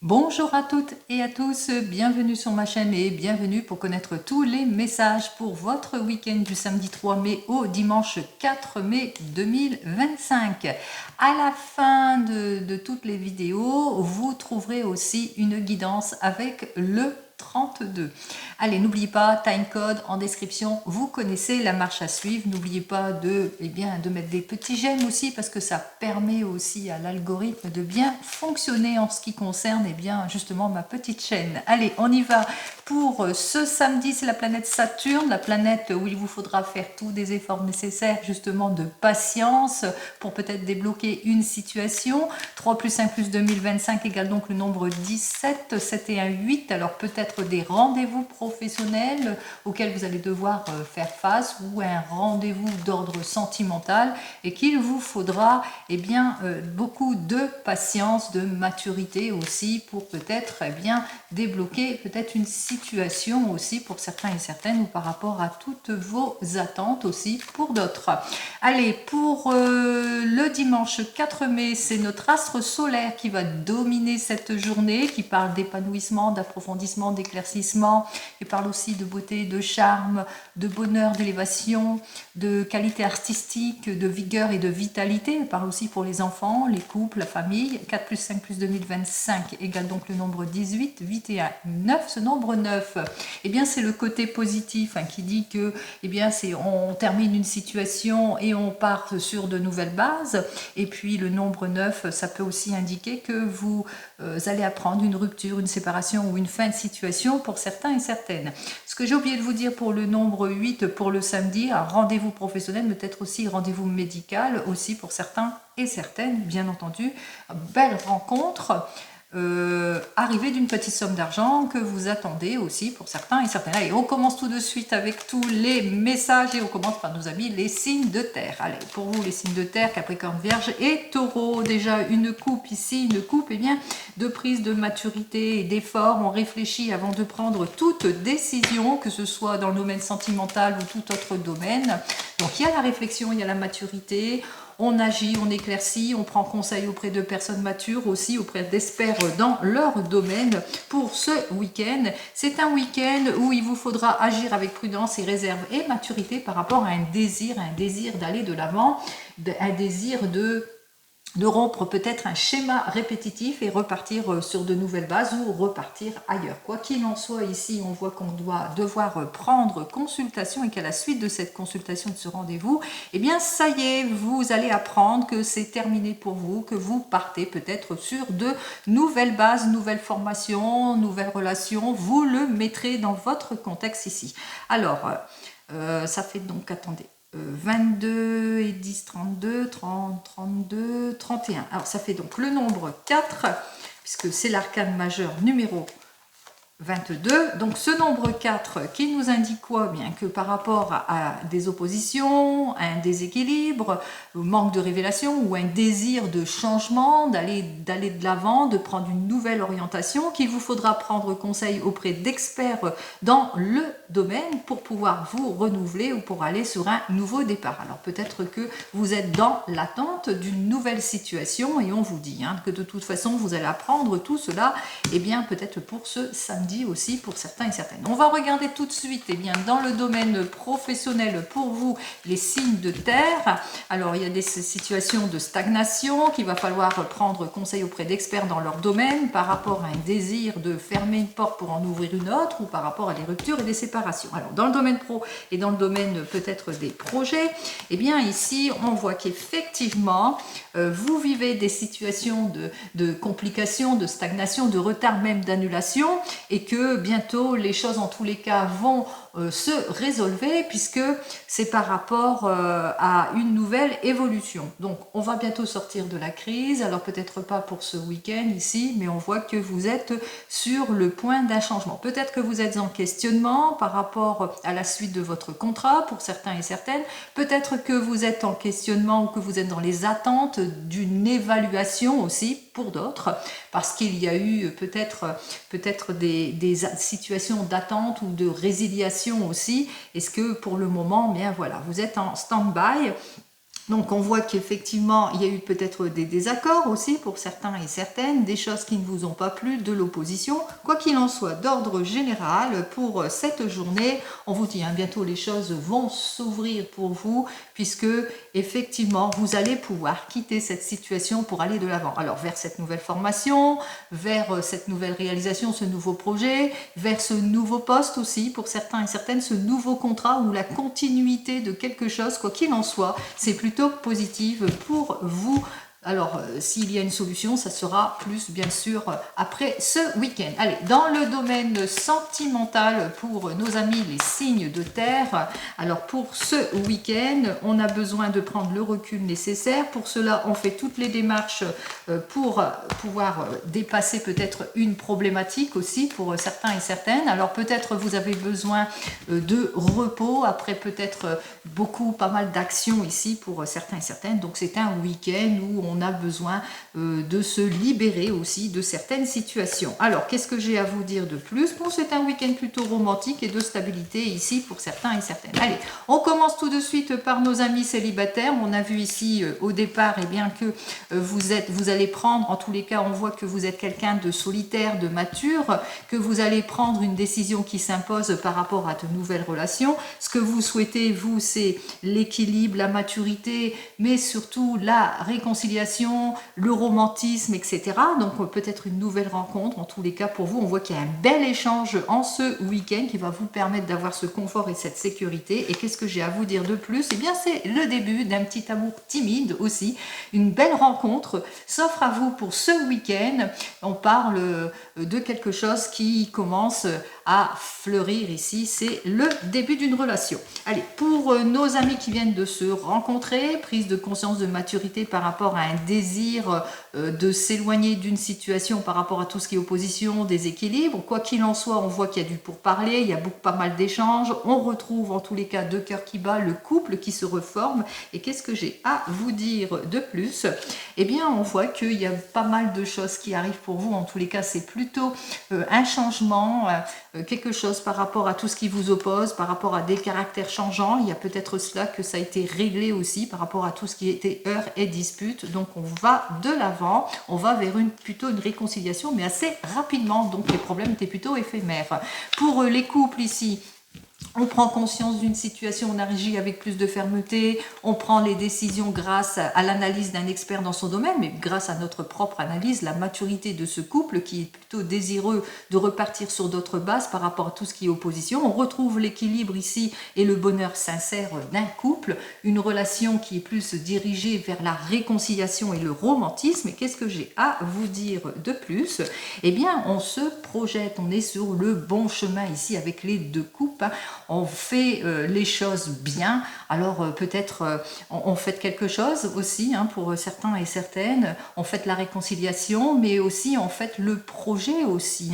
Bonjour à toutes et à tous, bienvenue sur ma chaîne et bienvenue pour connaître tous les messages pour votre week-end du samedi 3 mai au dimanche 4 mai 2025. À la fin de toutes les vidéos, vous trouverez aussi une guidance avec le 32. Allez, n'oubliez pas, timecode en description, vous connaissez la marche à suivre. N'oubliez pas de mettre des petits j'aime aussi parce que ça permet aussi à l'algorithme de bien fonctionner en ce qui concerne justement ma petite chaîne. Allez, on y va pour ce samedi, c'est la planète Saturne, la planète où il vous faudra faire tous des efforts nécessaires justement de patience pour peut-être débloquer une situation. 3 plus 5 plus 2025 égale donc le nombre 17, 7 et 1, 8. Alors peut-être des rendez-vous professionnels auxquels vous allez devoir faire face ou un rendez-vous d'ordre sentimental et qu'il vous faudra beaucoup de patience, de maturité aussi pour peut-être débloquer peut-être une situation aussi pour certains et certaines ou par rapport à toutes vos attentes aussi pour d'autres. Allez, pour le dimanche 4 mai, c'est notre astre solaire qui va dominer cette journée, qui parle d'épanouissement, d'approfondissement, d'éclaircissement, qui parle aussi de beauté, de charme, de bonheur, d'élévation, de qualité artistique, de vigueur et de vitalité. Elle parle aussi pour les enfants, les couples, la famille. 4 plus 5 plus 2025 égale donc le nombre 18, 8 et 1, 9. Ce nombre 9, c'est le côté positif qui dit que on termine une situation et on part sur de nouvelles bases. Et puis le nombre 9, ça peut aussi indiquer que vous allez apprendre une rupture, une séparation ou une fin de situation pour certains et certaines. Ce que j'ai oublié de vous dire pour le nombre 8, pour le samedi, un rendez-vous professionnel, peut-être aussi rendez-vous médical aussi pour certains et certaines, bien entendu. Belle rencontre. Arrivée d'une petite somme d'argent que vous attendez aussi pour certains et certaines. Allez, on commence tout de suite avec tous les messages et on commence par nos amis les signes de terre. Allez, pour vous les signes de terre, Capricorne, Vierge et Taureau, déjà une coupe ici, une coupe de prise de maturité et d'effort. On réfléchit avant de prendre toute décision, que ce soit dans le domaine sentimental ou tout autre domaine. Donc il y a la réflexion, il y a la maturité. On agit, on éclaircit, on prend conseil auprès de personnes matures aussi, auprès d'experts dans leur domaine pour ce week-end. C'est un week-end où il vous faudra agir avec prudence et réserve et maturité par rapport à un désir d'aller de l'avant, un désir de rompre peut-être un schéma répétitif et repartir sur de nouvelles bases ou repartir ailleurs. Quoi qu'il en soit, ici, on voit qu'on doit devoir prendre consultation et qu'à la suite de cette consultation, de ce rendez-vous, ça y est, vous allez apprendre que c'est terminé pour vous, que vous partez peut-être sur de nouvelles bases, nouvelles formations, nouvelles relations. Vous le mettrez dans votre contexte ici. Alors, ça fait donc, attendez, 22 et 10, 32, 30, 32, 31. Alors ça fait donc le nombre 4, puisque c'est l'arcane majeur numéro 22. Donc ce nombre 4 qui nous indique quoi? Bien que par rapport à des oppositions, à un déséquilibre, au manque de révélation ou un désir de changement, d'aller de l'avant, de prendre une nouvelle orientation, qu'il vous faudra prendre conseil auprès d'experts dans le domaine pour pouvoir vous renouveler ou pour aller sur un nouveau départ. Alors peut-être que vous êtes dans l'attente d'une nouvelle situation et on vous dit que de toute façon vous allez apprendre tout cela peut-être pour ce samedi aussi pour certains et certaines. On va regarder tout de suite dans le domaine professionnel pour vous les signes de terre. Alors il y a des situations de stagnation qu'il va falloir prendre conseil auprès d'experts dans leur domaine par rapport à un désir de fermer une porte pour en ouvrir une autre ou par rapport à des ruptures et des séparations. Alors dans le domaine pro et dans le domaine peut-être des projets, ici on voit qu'effectivement vous vivez des situations de complications, de stagnation, de retard, même d'annulation, et que bientôt les choses en tous les cas vont se résolver puisque c'est par rapport à une nouvelle évolution. Donc on va bientôt sortir de la crise, alors peut-être pas pour ce week-end ici, mais on voit que vous êtes sur le point d'un changement. Peut-être que vous êtes en questionnement par rapport à la suite de votre contrat pour certains et certaines, peut-être que vous êtes en questionnement ou que vous êtes dans les attentes d'une évaluation aussi pour d'autres, parce qu'il y a eu peut-être des situations d'attente ou de résiliation aussi. Est-ce que pour le moment, bien voilà, vous êtes en stand-by Donc on voit qu'effectivement il y a eu peut-être des désaccords aussi pour certains et certaines, des choses qui ne vous ont pas plu, de l'opposition. Quoi qu'il en soit, d'ordre général pour cette journée, on vous dit bientôt les choses vont s'ouvrir pour vous, puisque effectivement vous allez pouvoir quitter cette situation pour aller de l'avant. Alors vers cette nouvelle formation, vers cette nouvelle réalisation, ce nouveau projet, vers ce nouveau poste aussi pour certains et certaines, ce nouveau contrat ou la continuité de quelque chose, quoi qu'il en soit, c'est plutôt positive pour vous. Alors, s'il y a une solution, ça sera plus, bien sûr, après ce week-end. Allez, dans le domaine sentimental, pour nos amis les signes de terre, alors pour ce week-end, on a besoin de prendre le recul nécessaire. Pour cela, on fait toutes les démarches pour pouvoir dépasser peut-être une problématique aussi pour certains et certaines. Alors, peut-être vous avez besoin de repos après peut-être pas mal d'actions ici pour certains et certaines. Donc, c'est un week-end où on a besoin de se libérer aussi de certaines situations. Alors, qu'est-ce que j'ai à vous dire de plus? Bon, c'est un week-end plutôt romantique et de stabilité ici pour certains et certaines. Allez, on commence tout de suite par nos amis célibataires. On a vu ici au départ bien que vous allez prendre, en tous les cas, on voit que vous êtes quelqu'un de solitaire, de mature, que vous allez prendre une décision qui s'impose par rapport à de nouvelles relations. Ce que vous souhaitez, vous, c'est l'équilibre, la maturité, mais surtout la réconciliation, le romantisme, etc. Donc peut-être une nouvelle rencontre. En tous les cas, pour vous, on voit qu'il y a un bel échange en ce week-end qui va vous permettre d'avoir ce confort et cette sécurité. Et qu'est-ce que j'ai à vous dire de plus? Eh bien, c'est le début d'un petit amour timide aussi. Une belle rencontre s'offre à vous pour ce week-end. On parle de quelque chose qui commence à fleurir ici. C'est le début d'une relation. Allez, pour nos amis qui viennent de se rencontrer, prise de conscience de maturité par rapport à un désir de s'éloigner d'une situation par rapport à tout ce qui est opposition, déséquilibre. Quoi qu'il en soit, on voit qu'il y a du pourparler, il y a pas mal d'échanges. On retrouve en tous les cas deux cœurs qui battent, le couple qui se reforme. Et qu'est-ce que j'ai à vous dire de plus? Eh bien, on voit qu'il y a pas mal de choses qui arrivent pour vous. En tous les cas, c'est plutôt un changement, quelque chose par rapport à tout ce qui vous oppose, par rapport à des caractères changeants. Il y a peut-être cela que ça a été réglé aussi par rapport à tout ce qui était heurts et disputes. Donc on va de l'avant, on va vers plutôt une réconciliation, mais assez rapidement. Donc les problèmes étaient plutôt éphémères. Pour les couples ici, on prend conscience d'une situation, on agit avec plus de fermeté, on prend les décisions grâce à l'analyse d'un expert dans son domaine, mais grâce à notre propre analyse, la maturité de ce couple qui est plutôt désireux de repartir sur d'autres bases par rapport à tout ce qui est opposition. On retrouve l'équilibre ici et le bonheur sincère d'un couple, une relation qui est plus dirigée vers la réconciliation et le romantisme. Et qu'est-ce que j'ai à vous dire de plus? Eh bien, on se projette, on est sur le bon chemin ici avec les deux couples. On fait les choses bien, alors peut-être on fait quelque chose aussi pour certains et certaines, on fait la réconciliation, mais aussi on fait le projet aussi,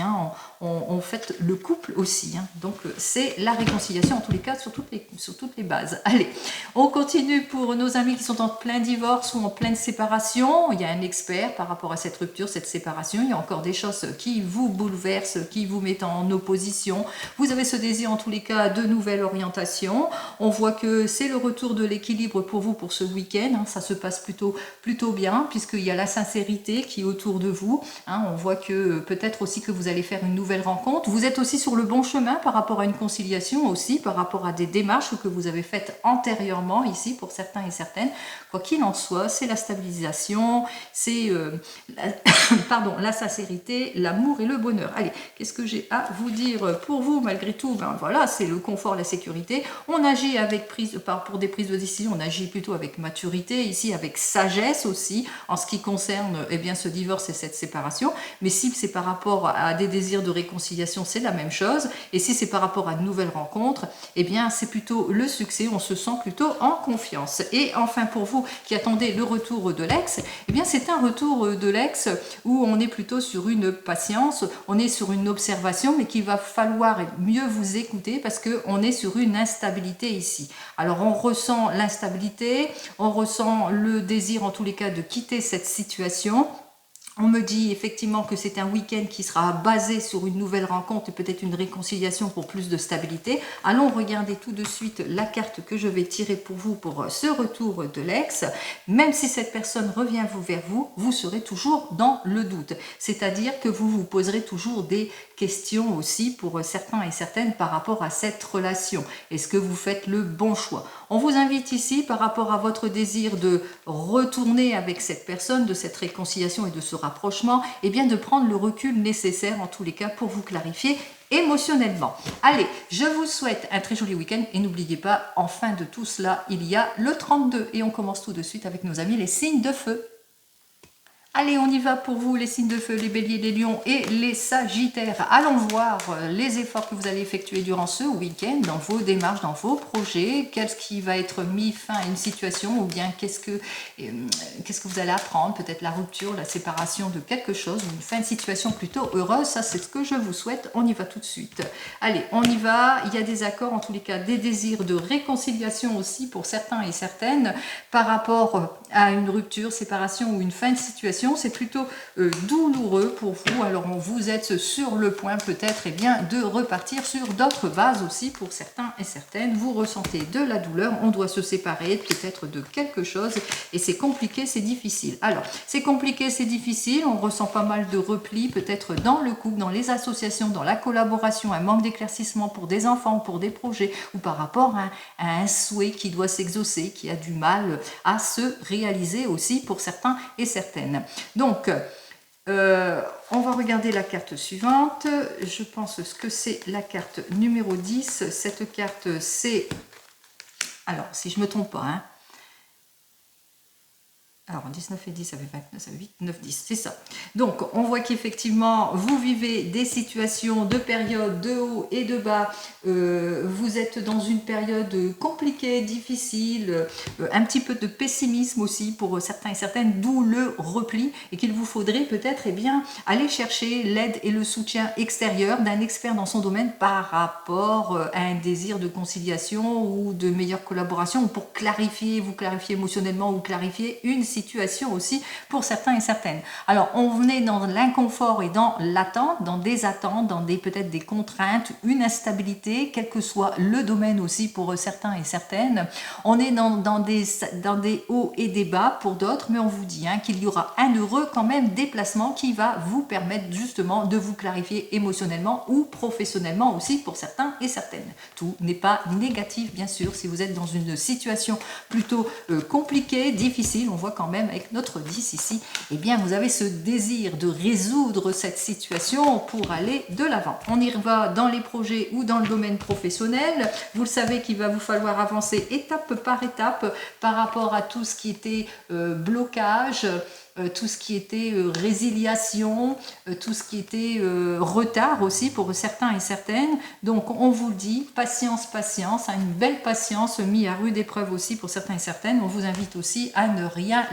on fait le couple aussi, donc c'est la réconciliation en tous les cas sur toutes les bases. Allez, on continue pour nos amis qui sont en plein divorce ou en pleine séparation. Il y a un expert par rapport à cette rupture, cette séparation, il y a encore des choses qui vous bouleversent, qui vous mettent en opposition. Vous avez ce désir en tous les cas de nouvelles orientations. On voit que c'est le retour de l'équilibre pour vous pour ce week-end. Ça se passe plutôt bien puisqu'il y a la sincérité qui est autour de vous. On voit que peut-être aussi que vous allez faire une nouvelle rencontre. Vous êtes aussi sur le bon chemin par rapport à une conciliation aussi, par rapport à des démarches que vous avez faites antérieurement ici pour certains et certaines. Quoi qu'il en soit, c'est la stabilisation, c'est la sincérité, l'amour et le bonheur. Allez, qu'est-ce que j'ai à vous dire pour vous malgré tout? Voilà, c'est le confort, la sécurité. On agit pour des prises de décision, on agit plutôt avec maturité, ici avec sagesse aussi, en ce qui concerne ce divorce et cette séparation. Mais si c'est par rapport à des désirs de réconciliation, c'est la même chose. Et si c'est par rapport à de nouvelles rencontres, c'est plutôt le succès, on se sent plutôt en confiance. Et enfin, pour vous qui attendez le retour de l'ex, c'est un retour de l'ex où on est plutôt sur une patience, on est sur une observation, mais qu'il va falloir mieux vous écouter parce qu'on est sur une instabilité ici. Alors on ressent l'instabilité, on ressent le désir en tous les cas de quitter cette situation. On me dit effectivement que c'est un week-end qui sera basé sur une nouvelle rencontre et peut-être une réconciliation pour plus de stabilité. Allons regarder tout de suite la carte que je vais tirer pour vous pour ce retour de l'ex. Même si cette personne revient vers vous, vous serez toujours dans le doute. C'est-à-dire que vous vous poserez toujours des questions aussi pour certains et certaines par rapport à cette relation. Est-ce que vous faites le bon choix? On vous invite ici par rapport à votre désir de retourner avec cette personne, de cette réconciliation et de ce rapprochement, et bien de prendre le recul nécessaire en tous les cas pour vous clarifier émotionnellement. Allez, je vous souhaite un très joli week-end et n'oubliez pas, en fin de tout cela, il y a le 32 et on commence tout de suite avec nos amis les signes de feu. Allez, on y va pour vous, les signes de feu, les béliers, les lions et les sagittaires. Allons voir les efforts que vous allez effectuer durant ce week-end, dans vos démarches, dans vos projets. Qu'est-ce qui va être mis fin à une situation ou bien qu'est-ce que vous allez apprendre? Peut-être la rupture, la séparation de quelque chose, une fin de situation plutôt heureuse. Ça, c'est ce que je vous souhaite. On y va tout de suite. Allez, on y va. Il y a des accords, en tous les cas, des désirs de réconciliation aussi pour certains et certaines par rapport à une rupture, séparation ou une fin de situation. C'est plutôt douloureux pour vous. Alors vous êtes sur le point peut-être de repartir sur d'autres bases aussi pour certains et certaines. Vous ressentez de la douleur, on doit se séparer peut-être de quelque chose et c'est compliqué, c'est difficile. Alors c'est compliqué, c'est difficile, on ressent pas mal de repli peut-être dans le couple, dans les associations, dans la collaboration, un manque d'éclaircissement pour des enfants, pour des projets ou par rapport à un souhait qui doit s'exaucer, qui a du mal à se réaliser aussi pour certains et certaines. Donc, on va regarder la carte suivante. Je pense que c'est la carte numéro 10. Cette carte, c'est... Alors, si je ne me trompe pas, hein. Alors, 19 et 10, ça fait 29, ça fait 8, 9, 10, c'est ça. Donc, on voit qu'effectivement, vous vivez des situations de période de haut et de bas. Vous êtes dans une période compliquée, difficile, un petit peu de pessimisme aussi pour certains et certaines, d'où le repli et qu'il vous faudrait peut-être aller chercher l'aide et le soutien extérieur d'un expert dans son domaine par rapport à un désir de conciliation ou de meilleure collaboration ou pour clarifier, vous clarifier émotionnellement ou clarifier une situation aussi pour certains et certaines. Alors, on est dans l'inconfort et dans l'attente, dans des attentes, dans peut-être des contraintes, une instabilité, quel que soit le domaine aussi pour certains et certaines. On est dans des hauts et des bas pour d'autres, mais on vous dit qu'il y aura un heureux quand même déplacement qui va vous permettre justement de vous clarifier émotionnellement ou professionnellement aussi pour certains et certaines. Tout n'est pas négatif, bien sûr, si vous êtes dans une situation plutôt compliquée, difficile, on voit quand même avec notre 10 ici, vous avez ce désir de résoudre cette situation pour aller de l'avant. On y va dans les projets ou dans le domaine professionnel. Vous le savez qu'il va vous falloir avancer étape par étape par rapport à tout ce qui était blocage, tout ce qui était résiliation, tout ce qui était retard aussi pour certains et certaines. Donc on vous le dit, patience, patience, une belle patience mise à rude épreuve aussi pour certains et certaines. On vous invite aussi à ne rien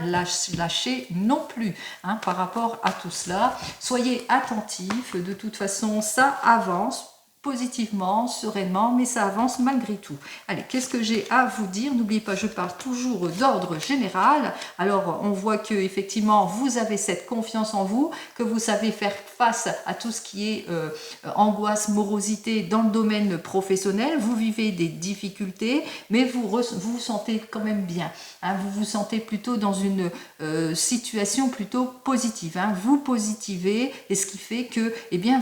lâcher non plus par rapport à tout cela. Soyez attentifs, de toute façon ça avance positivement, sereinement, mais ça avance malgré tout. Allez, qu'est-ce que j'ai à vous dire? N'oubliez pas, je parle toujours d'ordre général. Alors, on voit que effectivement, vous avez cette confiance en vous, que vous savez faire face à tout ce qui est angoisse, morosité dans le domaine professionnel. Vous vivez des difficultés, mais vous vous sentez quand même bien. Vous vous sentez plutôt dans une situation plutôt positive. Vous positivez, et ce qui fait que,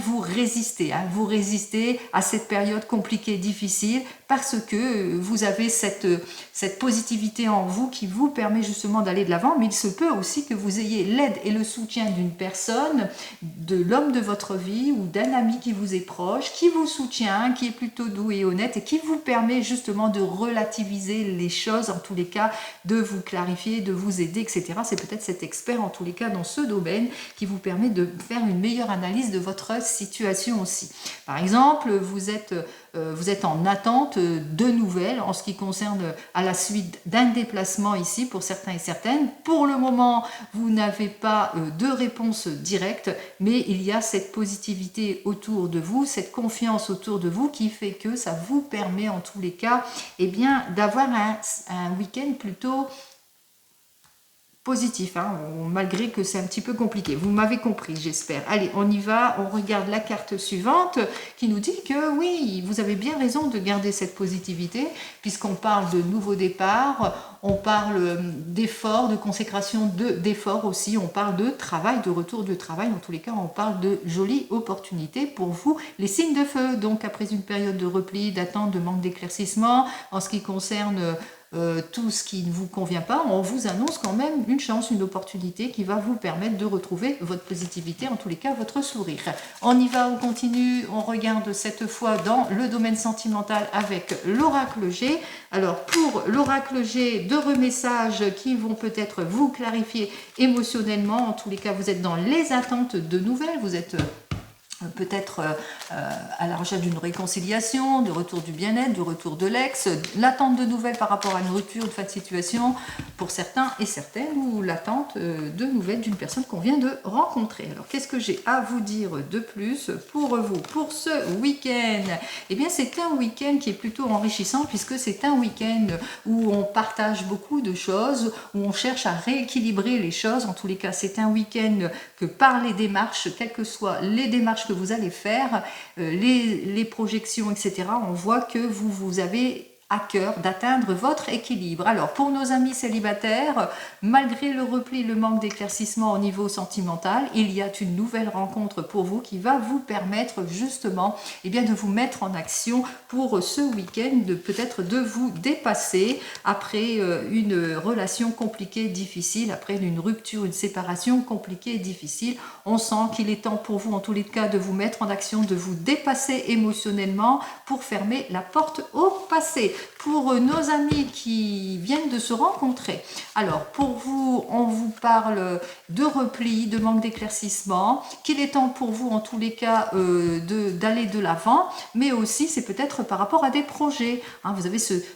vous résistez. Vous résistez à cette période compliquée, difficile, parce que vous avez cette positivité en vous qui vous permet justement d'aller de l'avant, mais il se peut aussi que vous ayez l'aide et le soutien d'une personne, de l'homme de votre vie ou d'un ami qui vous est proche, qui vous soutient, qui est plutôt doux et honnête et qui vous permet justement de relativiser les choses, en tous les cas, de vous clarifier, de vous aider, etc. C'est peut-être cet expert, en tous les cas, dans ce domaine qui vous permet de faire une meilleure analyse de votre situation aussi. Par exemple, vous êtes en attente de nouvelles en ce qui concerne à la suite d'un déplacement ici pour certains et certaines. Pour le moment, vous n'avez pas de réponse directe, mais il y a cette positivité autour de vous, cette confiance autour de vous qui fait que ça vous permet en tous les cas d'avoir un week-end plutôt positif, hein, malgré que c'est un petit peu compliqué. Vous m'avez compris, j'espère. Allez, on y va, on regarde la carte suivante qui nous dit que oui, vous avez bien raison de garder cette positivité, puisqu'on parle de nouveau départ, on parle d'efforts, de consécration d'efforts aussi, on parle de travail, de retour de travail, en tous les cas, on parle de jolies opportunités pour vous, les signes de feu. Donc, après une période de repli, d'attente, de manque d'éclaircissement, en ce qui concerne tout ce qui ne vous convient pas, on vous annonce quand même une chance, une opportunité qui va vous permettre de retrouver votre positivité, en tous les cas votre sourire. On y va, on continue, on regarde cette fois dans le domaine sentimental avec l'oracle G. Alors pour l'oracle G, deux remessages qui vont peut-être vous clarifier émotionnellement, en tous les cas vous êtes dans les attentes de nouvelles, vous êtes peut-être à la recherche d'une réconciliation, du retour du bien-être, du retour de l'ex, l'attente de nouvelles par rapport à une rupture, de fin de situation pour certains et certaines, ou l'attente de nouvelles d'une personne qu'on vient de rencontrer. Alors qu'est-ce que j'ai à vous dire de plus pour vous, pour ce week-end? Eh bien c'est un week-end qui est plutôt enrichissant, puisque c'est un week-end où on partage beaucoup de choses, où on cherche à rééquilibrer les choses. En tous les cas, c'est un week-end que par les démarches, quelles que soient les démarches que vous allez faire, les projections, etc., on voit que vous avez à cœur d'atteindre votre équilibre. Alors, pour nos amis célibataires, malgré le repli, le manque d'éclaircissement au niveau sentimental, il y a une nouvelle rencontre pour vous qui va vous permettre justement de vous mettre en action pour ce week-end, peut-être de vous dépasser après une relation compliquée, difficile, après une rupture, une séparation compliquée et difficile. On sent qu'il est temps pour vous, en tous les cas, de vous mettre en action, de vous dépasser émotionnellement pour fermer la porte au passé. Pour nos amis qui viennent de se rencontrer, alors pour vous, on vous parle de repli, de manque d'éclaircissement, qu'il est temps pour vous en tous les cas d'aller de l'avant, mais aussi c'est peut-être par rapport à des projets. Hein,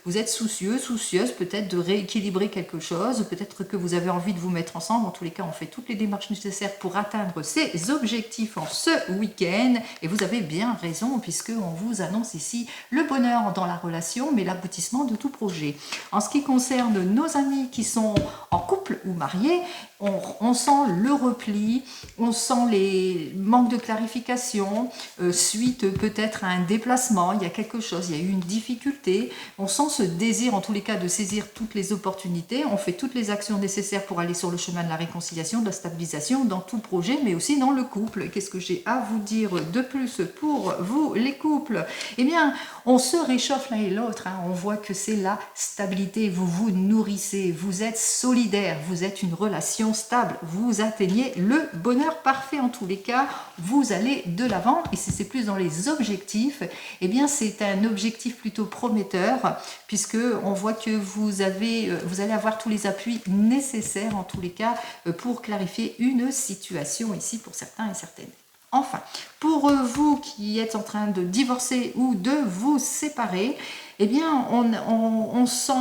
vous êtes soucieux, soucieuse peut-être de rééquilibrer quelque chose, peut-être que vous avez envie de vous mettre ensemble. En tous les cas, on fait toutes les démarches nécessaires pour atteindre ces objectifs en ce week-end, et vous avez bien raison, puisqu'on vous annonce ici le bonheur dans la relation, mais l'aboutissement de tout projet. En ce qui concerne nos amis qui sont en couple ou mariés, on sent le repli, on sent les manques de clarification, suite peut-être à un déplacement, il y a quelque chose, il y a eu une difficulté, on sent ce désir en tous les cas de saisir toutes les opportunités, on fait toutes les actions nécessaires pour aller sur le chemin de la réconciliation, de la stabilisation dans tout projet, mais aussi dans le couple. Qu'est-ce que j'ai à vous dire de plus pour vous les couples? Eh bien, on se réchauffe l'un et l'autre, hein. On voit que c'est la stabilité, vous vous nourrissez, vous êtes solidaire, vous êtes une relation stable, vous atteignez le bonheur parfait en tous les cas, vous allez de l'avant. Et si c'est plus dans les objectifs, eh bien c'est un objectif plutôt prometteur, puisque on voit que vous allez avoir tous les appuis nécessaires en tous les cas pour clarifier une situation ici pour certains et certaines. Enfin, pour vous qui êtes en train de divorcer ou de vous séparer, eh bien, on sent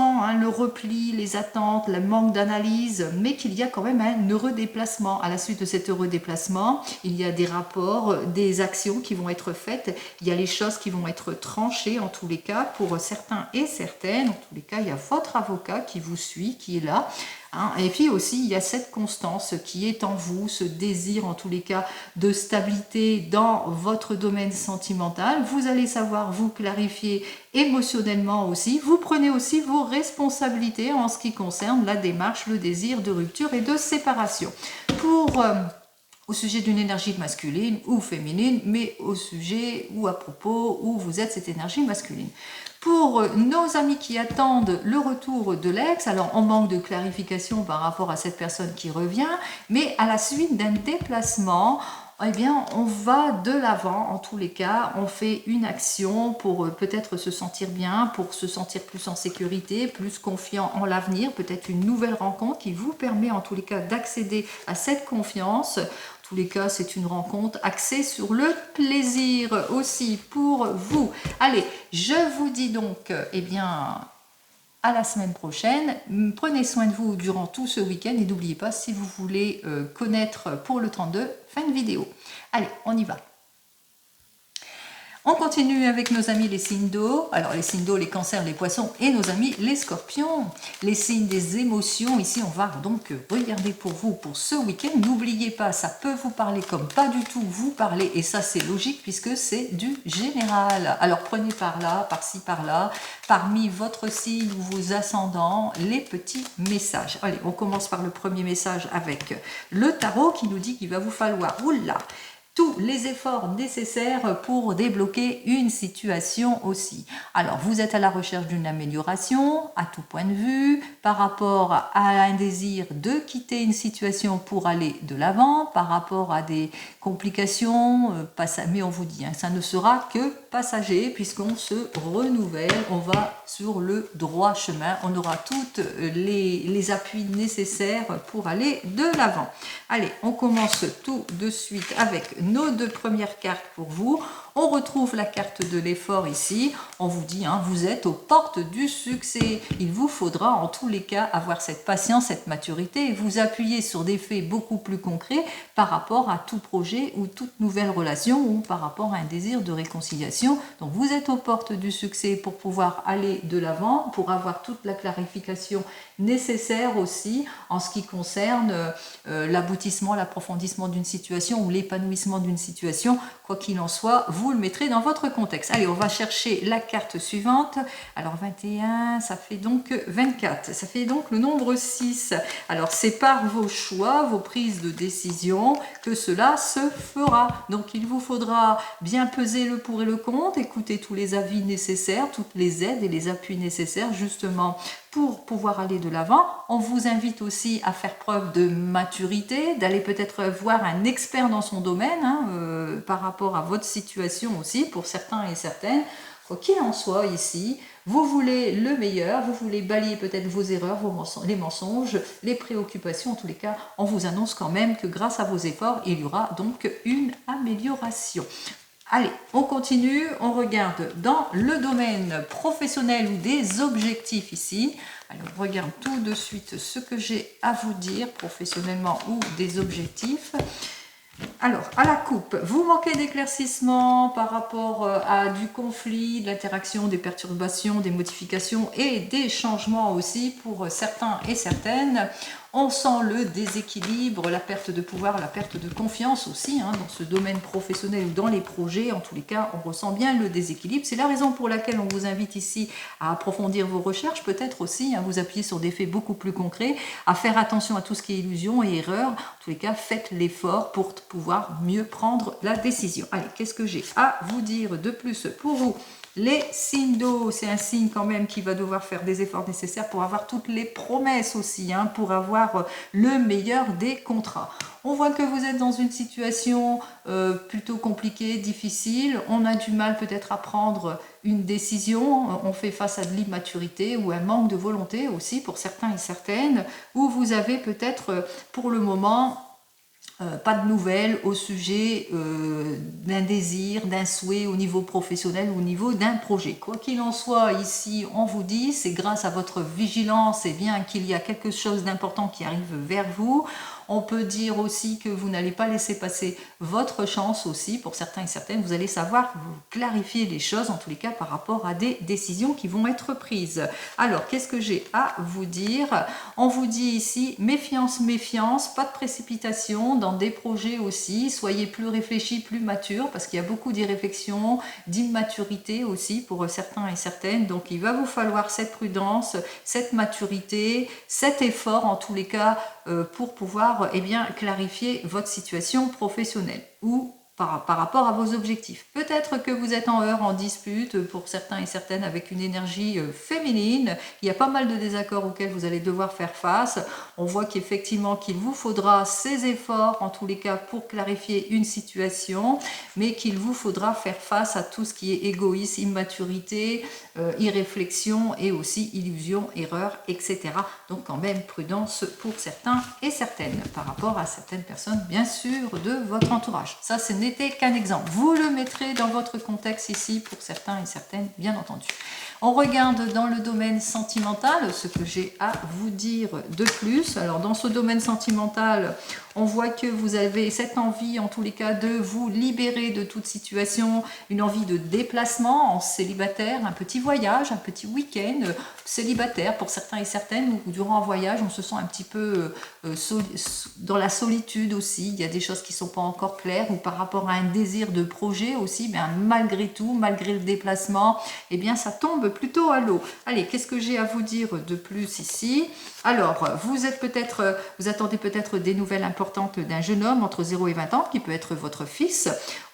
le repli, les attentes, le manque d'analyse, mais qu'il y a quand même un heureux déplacement. À la suite de cet heureux déplacement, il y a des rapports, des actions qui vont être faites, il y a les choses qui vont être tranchées en tous les cas pour certains et certaines. En tous les cas, il y a votre avocat qui vous suit, qui est là. Hein, et puis aussi, il y a cette constance qui est en vous, ce désir en tous les cas de stabilité dans votre domaine sentimental. Vous allez savoir vous clarifier émotionnellement aussi. Vous prenez aussi vos responsabilités en ce qui concerne la démarche, le désir de rupture et de séparation. Au sujet d'une énergie masculine ou féminine, mais au sujet ou à propos où vous êtes cette énergie masculine. Pour nos amis qui attendent le retour de l'ex, alors on manque de clarification par rapport à cette personne qui revient, mais à la suite d'un déplacement, eh bien, on va de l'avant en tous les cas, on fait une action pour peut-être se sentir bien, pour se sentir plus en sécurité, plus confiant en l'avenir, peut-être une nouvelle rencontre qui vous permet en tous les cas d'accéder à cette confiance. En tous les cas, c'est une rencontre axée sur le plaisir aussi pour vous. Allez, je vous dis donc, eh bien, à la semaine prochaine. Prenez soin de vous durant tout ce week-end et n'oubliez pas, si vous voulez connaître pour le 32, fin de vidéo. Allez, on y va. On continue avec nos amis les signes d'eau. Alors les signes d'eau, les cancers, les poissons et nos amis les scorpions. Les signes des émotions. Ici, on va donc regarder pour vous pour ce week-end. N'oubliez pas, ça peut vous parler comme pas du tout vous parler. Et ça, c'est logique puisque c'est du général. Alors prenez par là, par-ci, par-là, parmi votre signe ou vos ascendants, les petits messages. Allez, on commence par le premier message avec le tarot qui nous dit qu'il va vous falloir, oula, tous les efforts nécessaires pour débloquer une situation aussi. Alors, vous êtes à la recherche d'une amélioration à tout point de vue par rapport à un désir de quitter une situation pour aller de l'avant, par rapport à des complications, mais on vous dit, hein, ça ne sera que passager puisqu'on se renouvelle, on va sur le droit chemin, on aura toutes les appuis nécessaires pour aller de l'avant. Allez, on commence tout de suite avec nos deux premières cartes pour vous. On retrouve la carte de l'effort ici. On vous dit, hein, vous êtes aux portes du succès. Il vous faudra en tous les cas avoir cette patience, cette maturité et vous appuyer sur des faits beaucoup plus concrets par rapport à tout projet ou toute nouvelle relation ou par rapport à un désir de réconciliation. Donc vous êtes aux portes du succès pour pouvoir aller de l'avant, pour avoir toute la clarification nécessaire aussi en ce qui concerne l'aboutissement, l'approfondissement d'une situation ou l'épanouissement d'une situation. Quoi qu'il en soit, vous le mettrez dans votre contexte. Allez, on va chercher la carte suivante. Alors 21, ça fait donc 24. Ça fait donc le nombre 6. Alors c'est par vos choix, vos prises de décision que cela se fera. Donc il vous faudra bien peser le pour et le contre, écouter tous les avis nécessaires, toutes les aides et les appuis nécessaires justement pour pouvoir aller de l'avant. On vous invite aussi à faire preuve de maturité, d'aller peut-être voir un expert dans son domaine par rapport à votre situation aussi, pour certains et certaines. Quoi qu'il en soit ici, vous voulez le meilleur, vous voulez balayer peut-être vos erreurs, les mensonges, les préoccupations. En tous les cas, on vous annonce quand même que grâce à vos efforts, il y aura donc une amélioration. Allez, on continue, on regarde dans le domaine professionnel ou des objectifs ici. Allez, on regarde tout de suite ce que j'ai à vous dire professionnellement ou des objectifs. Alors, à la coupe, vous manquez d'éclaircissement par rapport à du conflit, de l'interaction, des perturbations, des modifications et des changements aussi pour certains et certaines. On sent le déséquilibre, la perte de pouvoir, la perte de confiance aussi dans ce domaine professionnel ou dans les projets. En tous les cas, on ressent bien le déséquilibre. C'est la raison pour laquelle on vous invite ici à approfondir vos recherches, peut-être aussi à vous appuyer sur des faits beaucoup plus concrets, à faire attention à tout ce qui est illusion et erreur. En tous les cas, faites l'effort pour pouvoir mieux prendre la décision. Allez, qu'est-ce que j'ai à vous dire de plus pour vous ? Les signes d'eau, c'est un signe quand même qui va devoir faire des efforts nécessaires pour avoir toutes les promesses aussi, pour avoir le meilleur des contrats. On voit que vous êtes dans une situation plutôt compliquée, difficile. On a du mal peut-être à prendre une décision. On fait face à de l'immaturité ou un manque de volonté aussi pour certains et certaines, où vous avez peut-être pour le moment pas de nouvelles au sujet d'un désir, d'un souhait au niveau professionnel ou au niveau d'un projet. Quoi qu'il en soit, ici, on vous dit, c'est grâce à votre vigilance et bien qu'il y a quelque chose d'important qui arrive vers vous. On peut dire aussi que vous n'allez pas laisser passer votre chance aussi, pour certains et certaines, vous allez savoir vous clarifier les choses, en tous les cas par rapport à des décisions qui vont être prises. Alors, qu'est-ce que j'ai à vous dire? On vous dit ici, méfiance, méfiance, pas de précipitation dans des projets aussi, soyez plus réfléchis, plus matures, parce qu'il y a beaucoup d'irréflexion, d'immaturité aussi pour certains et certaines, donc il va vous falloir cette prudence, cette maturité, cet effort en tous les cas pour pouvoir clarifier votre situation professionnelle ou par rapport à vos objectifs. Peut-être que vous êtes en heurts, en dispute pour certains et certaines avec une énergie féminine. Il y a pas mal de désaccords auxquels vous allez devoir faire face. On voit qu'effectivement qu'il vous faudra ces efforts en tous les cas pour clarifier une situation, mais qu'il vous faudra faire face à tout ce qui est égoïsme, immaturité, irréflexion et aussi illusion, erreur, etc. Donc quand même prudence pour certains et certaines par rapport à certaines personnes bien sûr de votre entourage. Ça, ce n'était qu'un exemple. Vous le mettrez dans votre contexte ici pour certains et certaines bien entendu. On regarde dans le domaine sentimental ce que j'ai à vous dire de plus. Alors dans ce domaine sentimental, On voit que vous avez cette envie, en tous les cas, de vous libérer de toute situation, une envie de déplacement en célibataire, un petit voyage, un petit week-end célibataire pour certains et certaines, où durant un voyage, on se sent un petit peu dans la solitude aussi. Il y a des choses qui ne sont pas encore claires, ou par rapport à un désir de projet aussi, bien, malgré tout, malgré le déplacement, eh bien, ça tombe plutôt à l'eau. Allez, qu'est-ce que j'ai à vous dire de plus ici? Alors, vous attendez peut-être des nouvelles importantes d'un jeune homme entre 0 et 20 ans, qui peut être votre fils.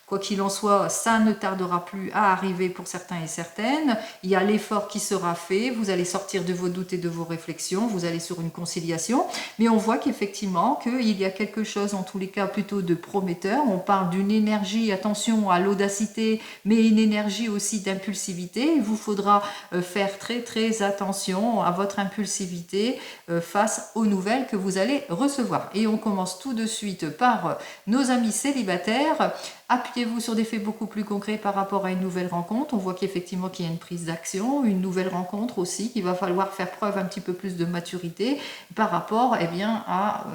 Quoi qu'il en soit, ça ne tardera plus à arriver pour certains et certaines. Il y a l'effort qui sera fait, vous allez sortir de vos doutes et de vos réflexions, vous allez sur une conciliation, mais on voit qu'effectivement, qu'il y a quelque chose, en tous les cas, plutôt de prometteur. On parle d'une énergie, attention à l'audacité, mais une énergie aussi d'impulsivité. Il vous faudra faire très très attention à votre impulsivité face aux nouvelles que vous allez recevoir. Et on commence tout de suite par nos amis célibataires. Appuyez-vous sur des faits beaucoup plus concrets par rapport à une nouvelle rencontre. On voit qu'effectivement qu'il y a une prise d'action, une nouvelle rencontre aussi, qu'il va falloir faire preuve un petit peu plus de maturité par rapport bien, à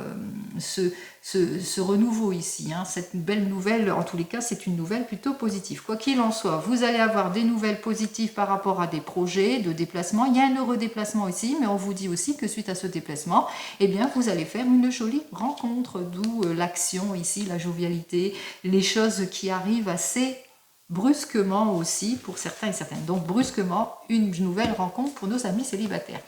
ce renouveau ici. Cette belle nouvelle, en tous les cas, c'est une nouvelle plutôt positive. Quoi qu'il en soit, vous allez avoir des nouvelles positives par rapport à des projets de déplacement. Il y a un heureux déplacement ici, mais on vous dit aussi que suite à ce déplacement, bien, vous allez faire une jolie rencontre, d'où l'action ici, la jovialité, les choses qui arrivent assez brusquement aussi pour certains et certaines. Donc brusquement, une nouvelle rencontre pour nos amis célibataires.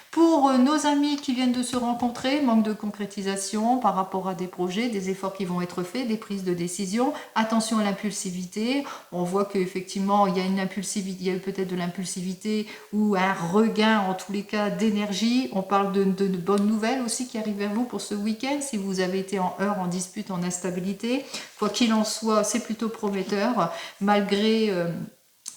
Pour nos amis qui viennent de se rencontrer, manque de concrétisation par rapport à des projets, des efforts qui vont être faits, des prises de décision, attention à l'impulsivité. On voit qu'effectivement, il y a une impulsivité, il y a peut-être de l'impulsivité ou un regain, en tous les cas, d'énergie. On parle de bonnes nouvelles aussi qui arrivent vers vous pour ce week-end, si vous avez été en heurts, en dispute, en instabilité. Quoi qu'il en soit, c'est plutôt prometteur, malgré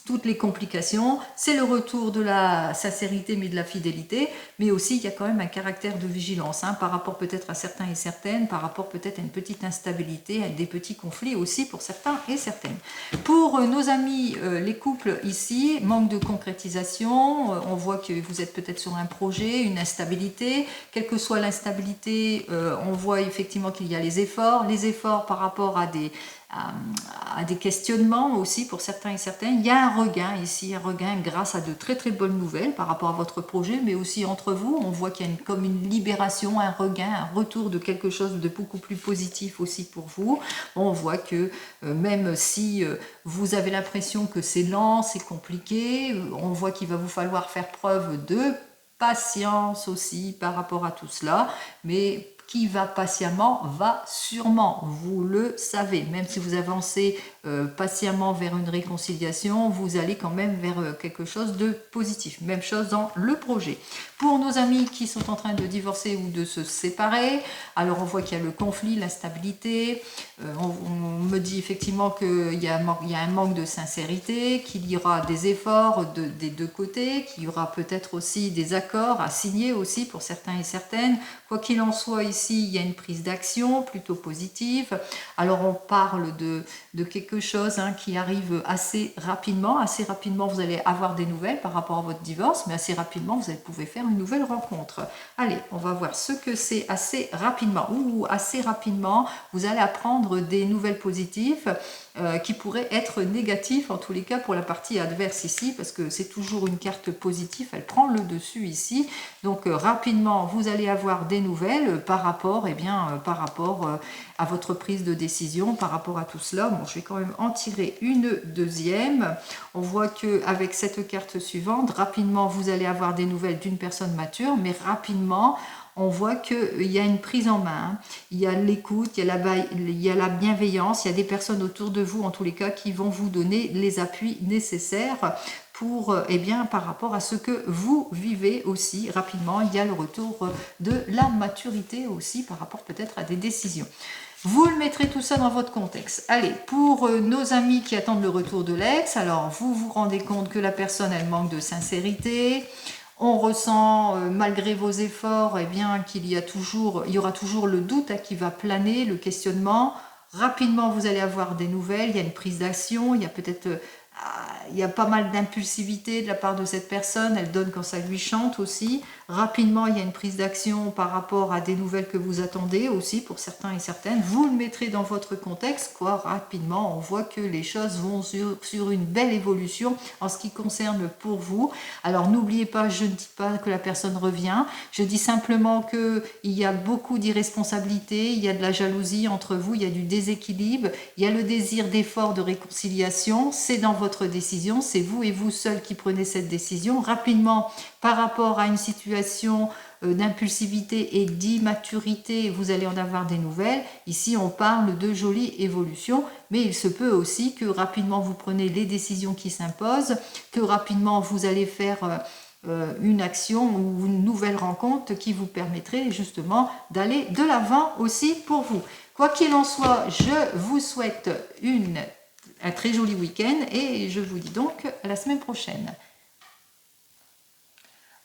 toutes les complications. C'est le retour de la sincérité mais de la fidélité, mais aussi il y a quand même un caractère de vigilance par rapport peut-être à certains et certaines, par rapport peut-être à une petite instabilité, à des petits conflits aussi pour certains et certaines. Pour nos amis les couples ici, manque de concrétisation, on voit que vous êtes peut-être sur un projet, une instabilité, quelle que soit l'instabilité, on voit effectivement qu'il y a les efforts par rapport à des questionnements aussi pour certains et certaines. Il y a un regain ici, un regain grâce à de très très bonnes nouvelles par rapport à votre projet, mais aussi entre vous. On voit qu'il y a comme une libération, un regain, un retour de quelque chose de beaucoup plus positif aussi pour vous. On voit que même si vous avez l'impression que c'est lent, c'est compliqué, on voit qu'il va vous falloir faire preuve de patience aussi par rapport à tout cela, mais qui va patiemment, va sûrement, vous le savez. Même si vous avancez patiemment vers une réconciliation, vous allez quand même vers quelque chose de positif. Même chose dans le projet. Pour nos amis qui sont en train de divorcer ou de se séparer, alors on voit qu'il y a le conflit, l'instabilité, on me dit effectivement qu'il y a un manque de sincérité, qu'il y aura des efforts des deux côtés, qu'il y aura peut-être aussi des accords à signer aussi pour certains et certaines. Quoi qu'il en soit, ici, il y a une prise d'action plutôt positive. Alors, on parle de quelque chose qui arrive assez rapidement. Assez rapidement, vous allez avoir des nouvelles par rapport à votre divorce, mais assez rapidement, vous pouvez faire une nouvelle rencontre. Allez, on va voir ce que c'est assez rapidement. Ou assez rapidement, vous allez apprendre des nouvelles positives qui pourraient être négatives, en tous les cas pour la partie adverse ici, parce que c'est toujours une carte positive, elle prend le dessus ici. Donc rapidement, vous allez avoir des nouvelles par rapport, à votre prise de décision, par rapport à tout cela. Bon, je vais quand même en tirer une deuxième. On voit qu'avec cette carte suivante, rapidement, vous allez avoir des nouvelles d'une personne mature, mais rapidement, on voit qu'il y a une prise en main, il y a l'écoute, il y a la bienveillance, il y a des personnes autour de vous, en tous les cas, qui vont vous donner les appuis nécessaires pour, par rapport à ce que vous vivez aussi rapidement. Il y a le retour de la maturité aussi par rapport peut-être à des décisions. Vous le mettrez tout ça dans votre contexte. Allez, pour nos amis qui attendent le retour de l'ex, alors vous vous rendez compte que la personne, elle manque de sincérité. On ressent, malgré vos efforts, qu'il y aura toujours le doute qui va planer, le questionnement. Rapidement, vous allez avoir des nouvelles, il y a une prise d'action, il y a peut-être il y a pas mal d'impulsivité de la part de cette personne, elle donne quand ça lui chante aussi. Rapidement, il y a une prise d'action par rapport à des nouvelles que vous attendez aussi pour certains et certaines. Vous le mettrez dans votre contexte, quoi. Rapidement, on voit que les choses vont sur une belle évolution en ce qui concerne pour vous. Alors n'oubliez pas, je ne dis pas que la personne revient, je dis simplement qu'il y a beaucoup d'irresponsabilité, il y a de la jalousie entre vous, il y a du déséquilibre, il y a le désir d'effort, de réconciliation, c'est dans votre décision, c'est vous et vous seul qui prenez cette décision. Rapidement, par rapport à une situation d'impulsivité et d'immaturité, vous allez en avoir des nouvelles. Ici, on parle de jolie évolution, mais il se peut aussi que rapidement vous prenez les décisions qui s'imposent, que rapidement vous allez faire une action ou une nouvelle rencontre qui vous permettrait justement d'aller de l'avant aussi pour vous. Quoi qu'il en soit, je vous souhaite un très joli week-end et je vous dis donc à la semaine prochaine.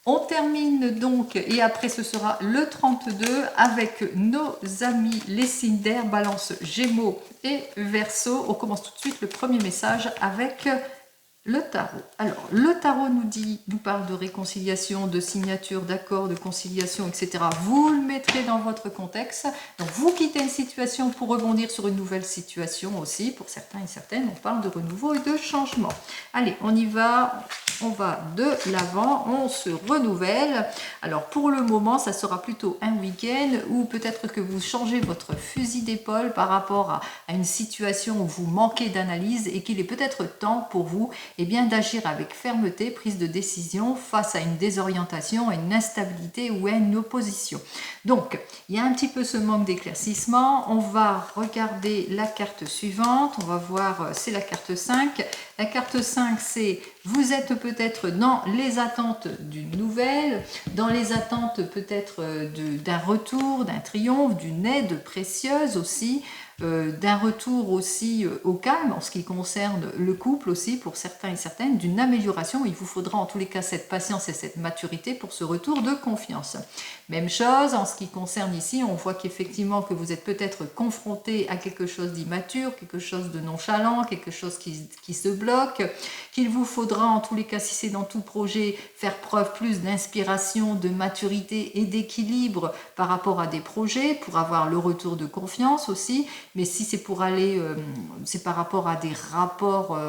On termine donc, et après ce sera le 32 avec nos amis les signes d'air, Balance, Gémeaux et Verseau. On commence tout de suite le premier message avec le tarot. Alors, le tarot nous parle de réconciliation, de signature, d'accord, de conciliation, etc. Vous le mettrez dans votre contexte. Donc, vous quittez une situation pour rebondir sur une nouvelle situation aussi. Pour certains et certaines, on parle de renouveau et de changement. Allez, on y va. On va de l'avant, on se renouvelle. Alors pour le moment, ça sera plutôt un week-end où peut-être que vous changez votre fusil d'épaule par rapport à une situation où vous manquez d'analyse et qu'il est peut-être temps pour vous d'agir avec fermeté, prise de décision face à une désorientation, à une instabilité ou à une opposition. Donc, il y a un petit peu ce manque d'éclaircissement. On va regarder la carte suivante. On va voir, c'est la carte 5. La carte 5, c'est vous êtes peut-être dans les attentes d'une nouvelle, dans les attentes peut-être d'un retour, d'un triomphe, d'une aide précieuse aussi, d'un retour aussi au calme en ce qui concerne le couple aussi pour certains et certaines, d'une amélioration. Il vous faudra en tous les cas cette patience et cette maturité pour ce retour de confiance. Même chose en ce qui concerne ici, on voit qu'effectivement que vous êtes peut-être confronté à quelque chose d'immature, quelque chose de nonchalant, quelque chose qui se bloque, qu'il vous faudra en tous les cas, si c'est dans tout projet, faire preuve plus d'inspiration, de maturité et d'équilibre par rapport à des projets pour avoir le retour de confiance aussi. Mais si c'est pour aller, c'est par rapport à des rapports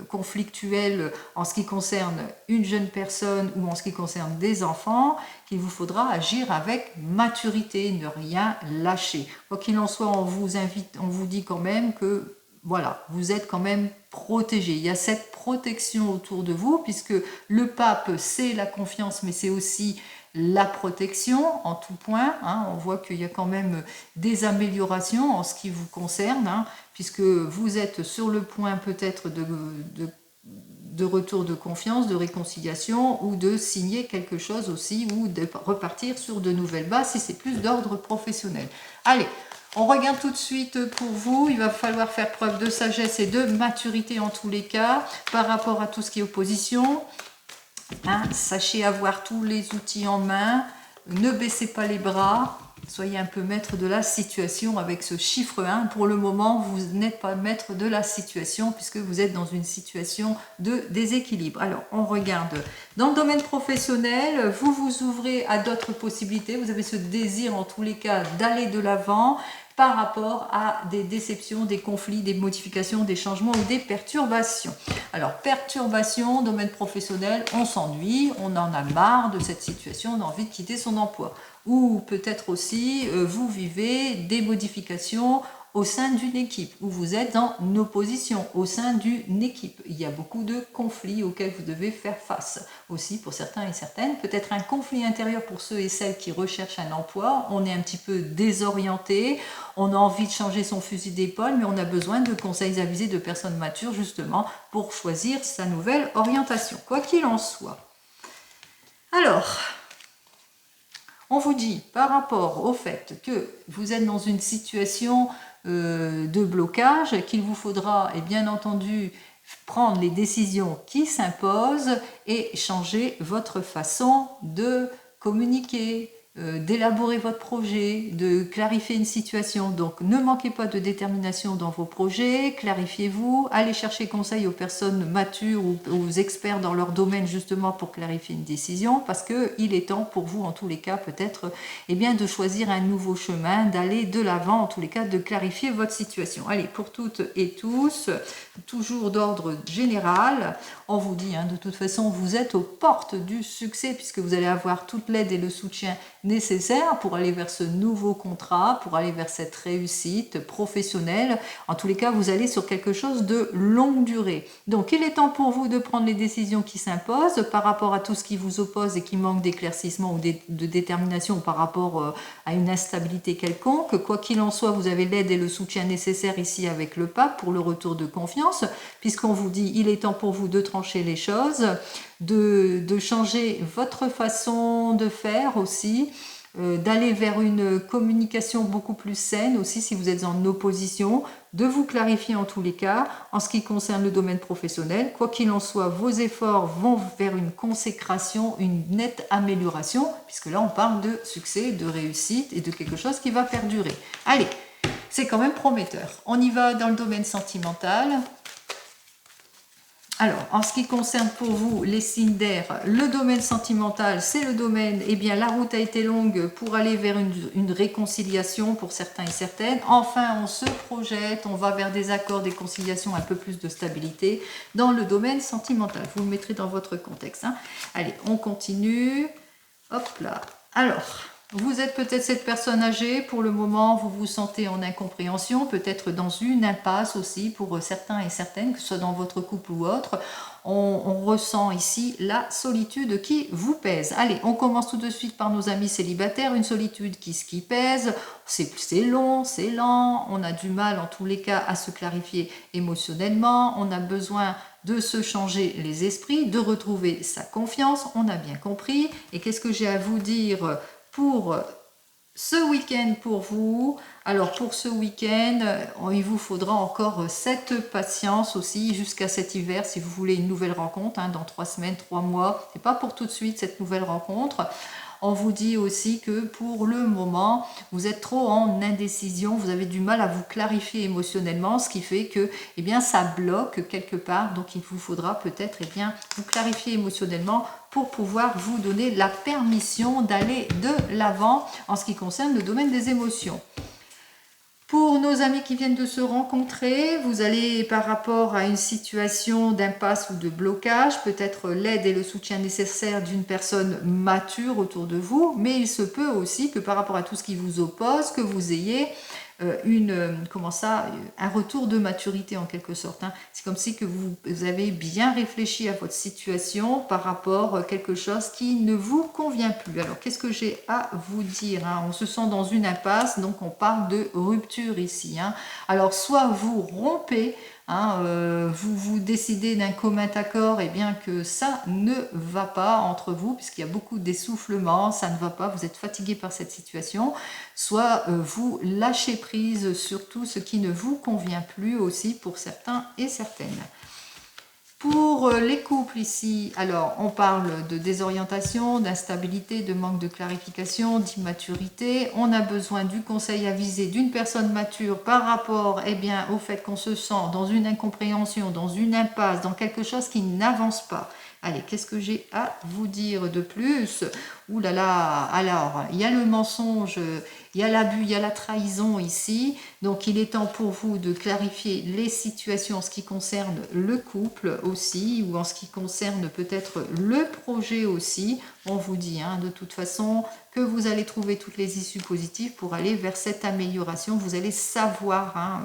conflictuels en ce qui concerne une jeune personne ou en ce qui concerne des enfants, qu'il vous faudra agir avec maturité, ne rien lâcher. Quoi qu'il en soit, on vous dit quand même que voilà, vous êtes quand même protégé. Il y a cette protection autour de vous, puisque le pape, c'est la confiance, mais c'est aussi la protection en tout point. Hein. On voit qu'il y a quand même des améliorations en ce qui vous concerne, hein, puisque vous êtes sur le point peut-être de retour de confiance, de réconciliation ou de signer quelque chose aussi ou de repartir sur de nouvelles bases si c'est plus d'ordre professionnel. Allez, on regarde tout de suite pour vous. Il va falloir faire preuve de sagesse et de maturité en tous les cas par rapport à tout ce qui est opposition. Hein, sachez avoir tous les outils en main. Ne baissez pas les bras. Soyez un peu maître de la situation avec ce chiffre 1. Pour le moment, vous n'êtes pas maître de la situation puisque vous êtes dans une situation de déséquilibre. Alors, on regarde. Dans le domaine professionnel, vous vous ouvrez à d'autres possibilités. Vous avez ce désir, en tous les cas, d'aller de l'avant par rapport à des déceptions, des conflits, des modifications, des changements ou des perturbations. Alors, perturbations, domaine professionnel, on s'ennuie, on en a marre de cette situation, on a envie de quitter son emploi. Ou peut-être aussi, vous vivez des modifications au sein d'une équipe, où vous êtes en opposition au sein d'une équipe. Il y a beaucoup de conflits auxquels vous devez faire face. Aussi pour certains et certaines, peut-être un conflit intérieur pour ceux et celles qui recherchent un emploi. On est un petit peu désorienté, on a envie de changer son fusil d'épaule, mais on a besoin de conseils avisés de personnes matures justement pour choisir sa nouvelle orientation, quoi qu'il en soit. Alors, on vous dit par rapport au fait que vous êtes dans une situation de blocage, qu'il vous faudra, et bien entendu, prendre les décisions qui s'imposent et changer votre façon de communiquer, d'élaborer votre projet, de clarifier une situation. Donc ne manquez pas de détermination dans vos projets, clarifiez-vous, allez chercher conseil aux personnes matures ou aux experts dans leur domaine justement pour clarifier une décision, parce qu'il est temps pour vous en tous les cas peut-être de choisir un nouveau chemin, d'aller de l'avant, en tous les cas de clarifier votre situation. Allez, pour toutes et tous, toujours d'ordre général, on vous dit de toute façon vous êtes aux portes du succès puisque vous allez avoir toute l'aide et le soutien nécessaires pour aller vers ce nouveau contrat, pour aller vers cette réussite professionnelle. En tous les cas, vous allez sur quelque chose de longue durée. Donc, il est temps pour vous de prendre les décisions qui s'imposent par rapport à tout ce qui vous oppose et qui manque d'éclaircissement ou de détermination par rapport à une instabilité quelconque. Quoi qu'il en soit, vous avez l'aide et le soutien nécessaire ici avec le pape pour le retour de confiance, puisqu'on vous dit il est temps pour vous de trancher les choses, de changer votre façon de faire aussi, d'aller vers une communication beaucoup plus saine aussi si vous êtes en opposition, de vous clarifier en tous les cas en ce qui concerne le domaine professionnel. Quoi qu'il en soit, vos efforts vont vers une consécration, une nette amélioration, puisque là on parle de succès, de réussite et de quelque chose qui va perdurer. Allez, c'est quand même prometteur. On y va dans le domaine sentimental. Alors, en ce qui concerne pour vous les signes d'air, le domaine sentimental, c'est le domaine, la route a été longue pour aller vers une réconciliation pour certains et certaines. Enfin, on se projette, on va vers des accords, des conciliations, un peu plus de stabilité dans le domaine sentimental. Vous le mettrez dans votre contexte. Allez, on continue. Hop là. Alors, vous êtes peut-être cette personne âgée, pour le moment vous vous sentez en incompréhension, peut-être dans une impasse aussi pour certains et certaines, que ce soit dans votre couple ou autre. On ressent ici la solitude qui vous pèse. Allez, on commence tout de suite par nos amis célibataires, une solitude qui pèse, c'est long, c'est lent, on a du mal en tous les cas à se clarifier émotionnellement, on a besoin de se changer les esprits, de retrouver sa confiance, on a bien compris. Et qu'est-ce que j'ai à vous dire pour ce week-end pour vous? Alors pour ce week-end, il vous faudra encore cette patience aussi jusqu'à cet hiver si vous voulez une nouvelle rencontre, dans 3 semaines, 3 mois. C'est pas pour tout de suite cette nouvelle rencontre. On vous dit aussi que pour le moment, vous êtes trop en indécision, vous avez du mal à vous clarifier émotionnellement, ce qui fait que ça bloque quelque part. Donc il vous faudra peut-être vous clarifier émotionnellement pour pouvoir vous donner la permission d'aller de l'avant en ce qui concerne le domaine des émotions. Pour nos amis qui viennent de se rencontrer, vous allez par rapport à une situation d'impasse ou de blocage, peut-être l'aide et le soutien nécessaire d'une personne mature autour de vous, mais il se peut aussi que par rapport à tout ce qui vous oppose, que vous ayez un retour de maturité en quelque sorte. C'est comme si que vous avez bien réfléchi à votre situation par rapport à quelque chose qui ne vous convient plus. Alors qu'est-ce que j'ai à vous dire? On se sent dans une impasse, donc on parle de rupture ici. Alors soit vous rompez, vous décidez d'un commun accord que ça ne va pas entre vous puisqu'il y a beaucoup d'essoufflement, ça ne va pas, vous êtes fatigué par cette situation, soit vous lâchez prise sur tout ce qui ne vous convient plus aussi pour certains et certaines. Pour les couples ici, alors on parle de désorientation, d'instabilité, de manque de clarification, d'immaturité. On a besoin du conseil avisé d'une personne mature par rapport au fait qu'on se sent dans une incompréhension, dans une impasse, dans quelque chose qui n'avance pas. Allez, qu'est-ce que j'ai à vous dire de plus? Ouh là là, alors, il y a le mensonge, il y a l'abus, il y a la trahison ici. Donc, il est temps pour vous de clarifier les situations en ce qui concerne le couple aussi, ou en ce qui concerne peut-être le projet aussi. On vous dit, de toute façon, que vous allez trouver toutes les issues positives pour aller vers cette amélioration. Vous allez savoir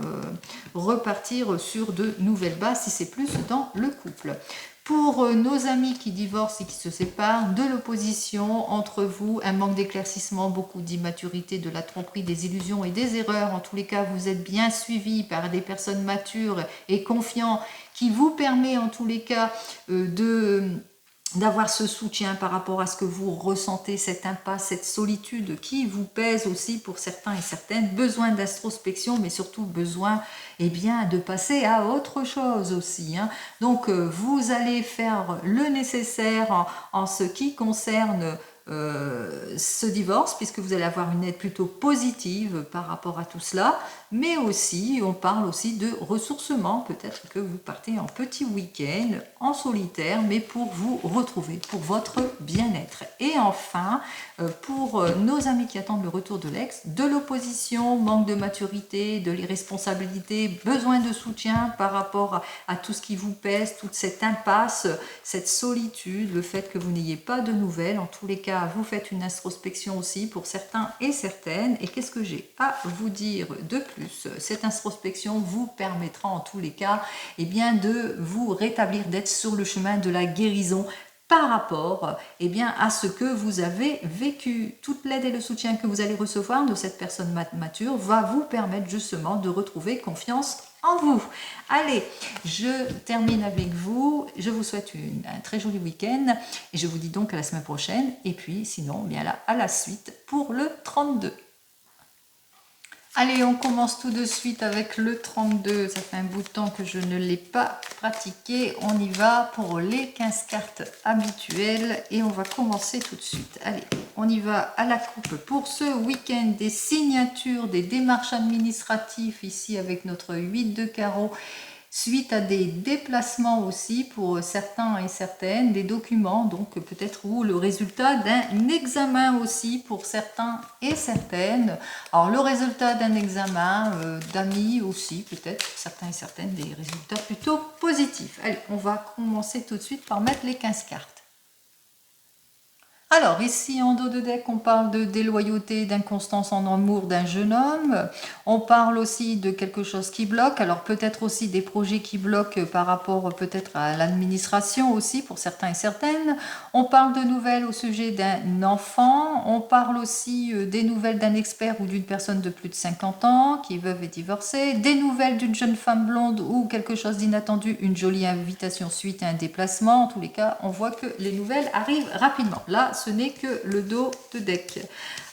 repartir sur de nouvelles bases si c'est plus dans le couple. Pour nos amis qui divorcent et qui se séparent, de l'opposition entre vous, un manque d'éclaircissement, beaucoup d'immaturité, de la tromperie, des illusions et des erreurs. En tous les cas, vous êtes bien suivis par des personnes matures et confiants qui vous permet en tous les cas d'avoir ce soutien par rapport à ce que vous ressentez, cette impasse, cette solitude qui vous pèse aussi pour certains et certaines, besoin d'introspection, mais surtout besoin de passer à autre chose aussi. Donc vous allez faire le nécessaire en ce qui concerne ce divorce, puisque vous allez avoir une aide plutôt positive par rapport à tout cela, mais aussi, on parle aussi de ressourcement, peut-être que vous partez en petit week-end, en solitaire, mais pour vous retrouver, pour votre bien-être. Et enfin, pour nos amis qui attendent le retour de l'ex, de l'opposition, manque de maturité, de l'irresponsabilité, besoin de soutien par rapport à tout ce qui vous pèse, toute cette impasse, cette solitude, le fait que vous n'ayez pas de nouvelles. En tous les cas, vous faites une introspection aussi pour certains et certaines. Et qu'est-ce que j'ai à vous dire de plus? Cette introspection vous permettra en tous les cas bien, de vous rétablir, d'être sur le chemin de la guérison par rapport bien, à ce que vous avez vécu. Toute l'aide et le soutien que vous allez recevoir de cette personne mature va vous permettre justement de retrouver confiance en vous. Allez, je termine avec vous. Je vous souhaite un très joli week-end et je vous dis donc à la semaine prochaine. Et puis sinon, bien là, à la suite pour le 32. Allez, on commence tout de suite avec le 32. Ça fait un bout de temps que je ne l'ai pas pratiqué. On y va pour les 15 cartes habituelles et on va commencer tout de suite. Allez, on y va à la coupe pour ce week-end des signatures, des démarches administratives ici avec notre 8 de carreau. Suite à des déplacements aussi pour certains et certaines, des documents, donc peut-être ou le résultat d'un examen aussi pour certains et certaines. Alors le résultat d'un examen, d'amis aussi, peut-être certains et certaines, des résultats plutôt positifs. Allez, on va commencer tout de suite par mettre les 15 cartes. Alors, ici, en dos de deck, on parle de déloyauté, d'inconstance en amour d'un jeune homme. On parle aussi de quelque chose qui bloque. Alors, peut-être aussi des projets qui bloquent par rapport peut-être à l'administration aussi, pour certains et certaines. On parle de nouvelles au sujet d'un enfant. On parle aussi des nouvelles d'un expert ou d'une personne de plus de 50 ans qui est veuve et divorcée. Des nouvelles d'une jeune femme blonde ou quelque chose d'inattendu, une jolie invitation suite à un déplacement. En tous les cas, on voit que les nouvelles arrivent rapidement. Là, ce n'est que le dos de deck.